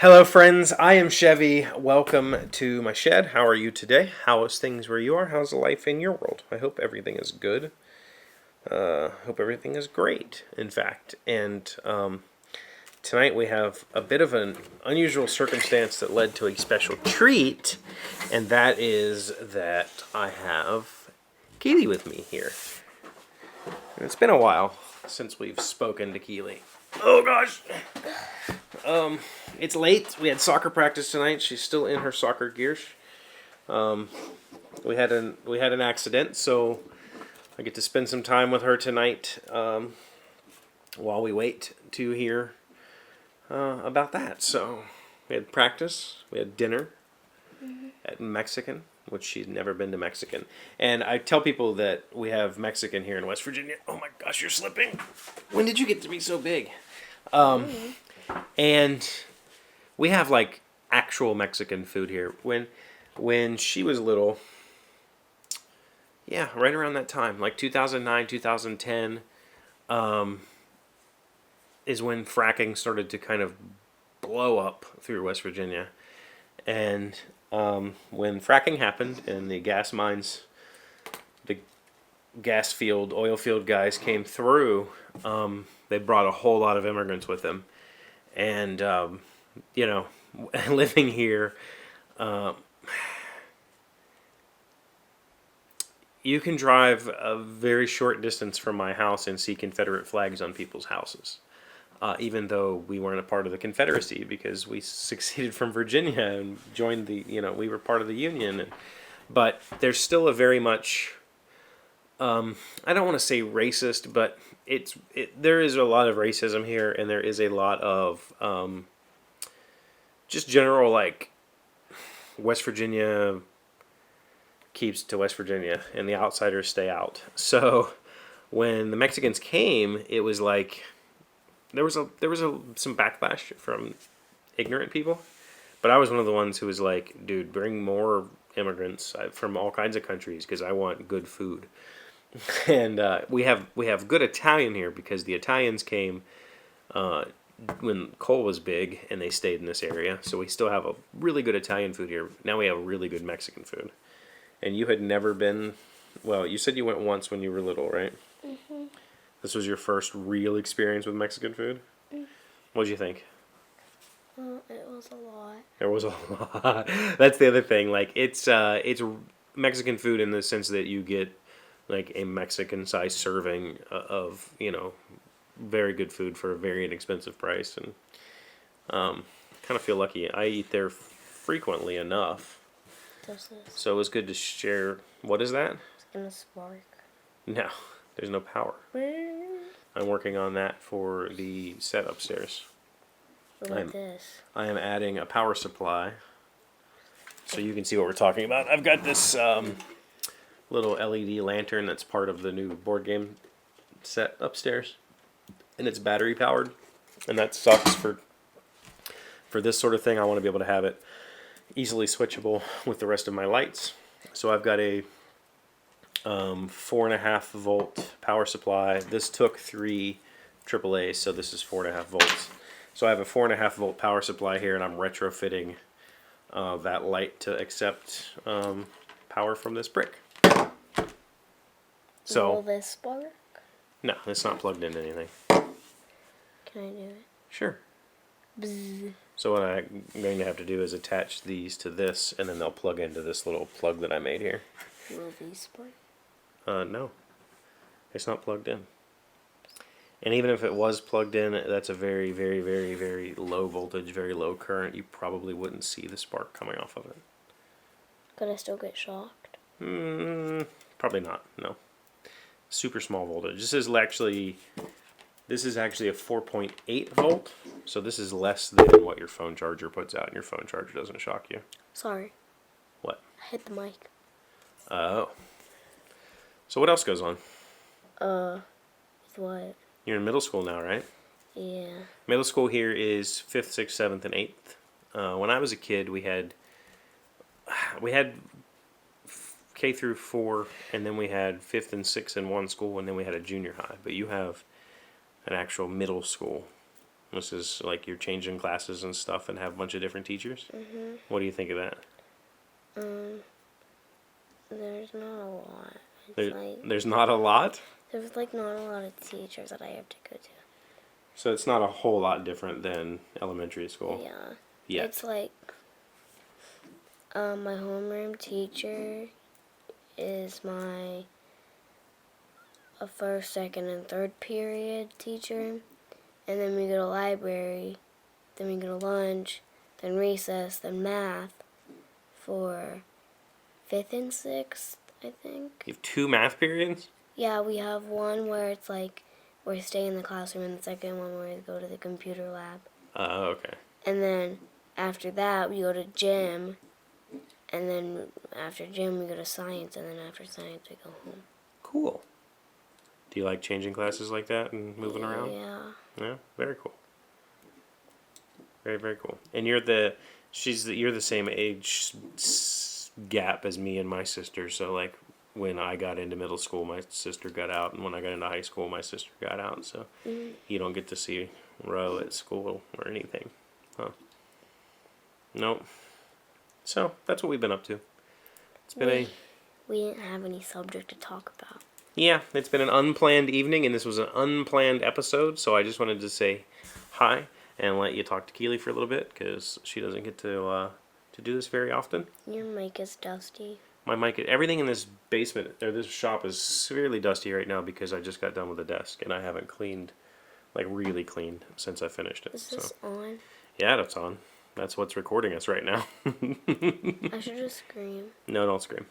Hello, friends. I am Chevee. Welcome to my shed. How are you today? How is things where you are? How's life in your world? I hope everything is good. Hope everything is great, in fact. And tonight we have a bit of an unusual circumstance that led to a special treat, and that is that I have Keighley with me here. And it's been a while since we've spoken to Keighley. Oh gosh! It's late. We had soccer practice tonight. She's still in her soccer gear. We had an accident, so I get to spend some time with her tonight while we wait to hear about that. So we had practice. We had dinner at Mexican, which she's never been to Mexican. And I tell people that we have Mexican here in West Virginia. Oh my gosh, you're slipping. When did you get to be so big? And we have like actual Mexican food here. When she was little, yeah, right around that time, like 2009, 2010, is when fracking started to kind of blow up through West Virginia. And when fracking happened and the gas mines, the gas field, oil field guys came through, they brought a whole lot of immigrants with them. And, living here, you can drive a very short distance from my house and see Confederate flags on people's houses. Even though we weren't a part of the Confederacy because we seceded from Virginia and joined we were part of the Union. But there's still a very much, I don't want to say racist, but there is a lot of racism here, and there is a lot of just general, like, West Virginia keeps to West Virginia, and the outsiders stay out. So when the Mexicans came, it was like there was some backlash from ignorant people, but I was one of the ones who was like, dude, bring more immigrants from all kinds of countries because I want good food. And we have good Italian here because the Italians came when coal was big and they stayed in this area. So we still have a really good Italian food here. Now we have really good Mexican food. And you had never been, well, you said you went once when you were little, right? Mm-hmm. This was your first real experience with Mexican food? Mm. What did you think? Well, it was a lot. There was a lot. That's the other thing. Like, it's Mexican food in the sense that you get like a Mexican-sized serving of, very good food for a very inexpensive price. And kind of feel lucky. I eat there frequently enough. Does this? So it was good to share. What is that? It's gonna spark. No, there's no power. I'm working on that for the set upstairs. What about this? I am adding a power supply so you can see what we're talking about. I've got this little LED lantern that's part of the new board game set upstairs, and it's battery powered, and that sucks for this sort of thing. I want to be able to have it easily switchable with the rest of my lights. So I've got a 4.5 volt power supply. This took 3 AAAs, so this is 4.5 volts. So I have a 4.5 volt power supply here, and I'm retrofitting that light to accept power from this brick. So will this spark? No, it's not plugged into anything. Can I do it? Sure. Bzz. So what I'm going to have to do is attach these to this, and then they'll plug into this little plug that I made here. Will these spark? No. It's not plugged in. And even if it was plugged in, that's a very, very, very, very low voltage, very low current. You probably wouldn't see the spark coming off of it. Could I still get shocked? Probably not, no. Super small voltage. This is actually a 4.8 volt, so this is less than what your phone charger puts out, and your phone charger doesn't shock you. Sorry. What? I hit the mic. Oh. So what else goes on? With what? You're in middle school now, right? Yeah. Middle school here is 5th, 6th, 7th, and 8th. When I was a kid, we had K through 4, and then we had 5th and 6th in one school, and then we had a junior high. But you have an actual middle school. This is like you're changing classes and stuff and have a bunch of different teachers. Mhm. What do you think of that? There's not a lot. It's There's not a lot? there's like not a lot of teachers that I have to go to. So it's not a whole lot different than elementary school. Yeah. Yet. It's like my homeroom teacher is my first, second, and third period teacher, and then we go to library, then we go to lunch, then recess, then math for 5th and 6th, I think. You have 2 math periods? Yeah, we have one where it's like we stay in the classroom, and the second one where we go to the computer lab. Okay. And then after that, we go to gym. And then after gym, we go to science. And then after science, we go home. Cool. Do you like changing classes like that and moving around? Yeah. Yeah, very cool. Very, very cool. And you're the same age gap as me and my sister. So like when I got into middle school, my sister got out, and when I got into high school, my sister got out. So you don't get to see Ro at school or anything, huh? Nope. So that's what we've been up to. It's been We didn't have any subject to talk about. it's been an unplanned evening, and this was an unplanned episode. So I just wanted to say hi and let you talk to Keighley for a little bit because she doesn't get to do this very often. Your mic is dusty. My mic, everything in this basement or this shop is severely dusty right now because I just got done with the desk and I haven't cleaned, like really cleaned since I finished it. Is this on? Yeah, that's on. That's what's recording us right now. I should just scream. No, don't scream.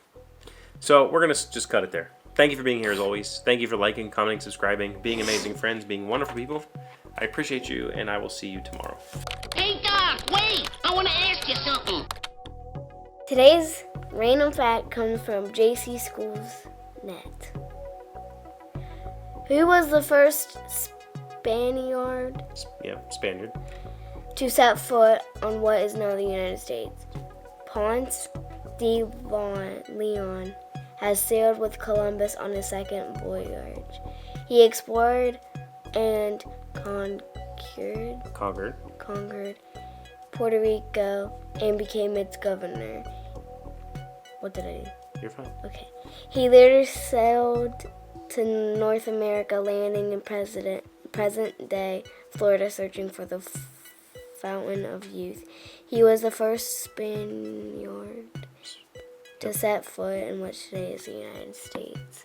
So we're going to just cut it there. Thank you for being here as always. Thank you for liking, commenting, subscribing, being amazing friends, being wonderful people. I appreciate you, and I will see you tomorrow. Hey, Doc, wait! I want to ask you something. Today's random fact comes from JC Schools Net. Who was the first Spaniard Yeah, Spaniard. to set foot on what is now the United States? Ponce de Leon has sailed with Columbus on his second voyage. He explored and conquered Puerto Rico and became its governor. What did I do? You're fine. Okay. He later sailed to North America, landing in present-day Florida, searching for the Fountain of Youth. He was the first Spaniard to set foot in what today is the United States.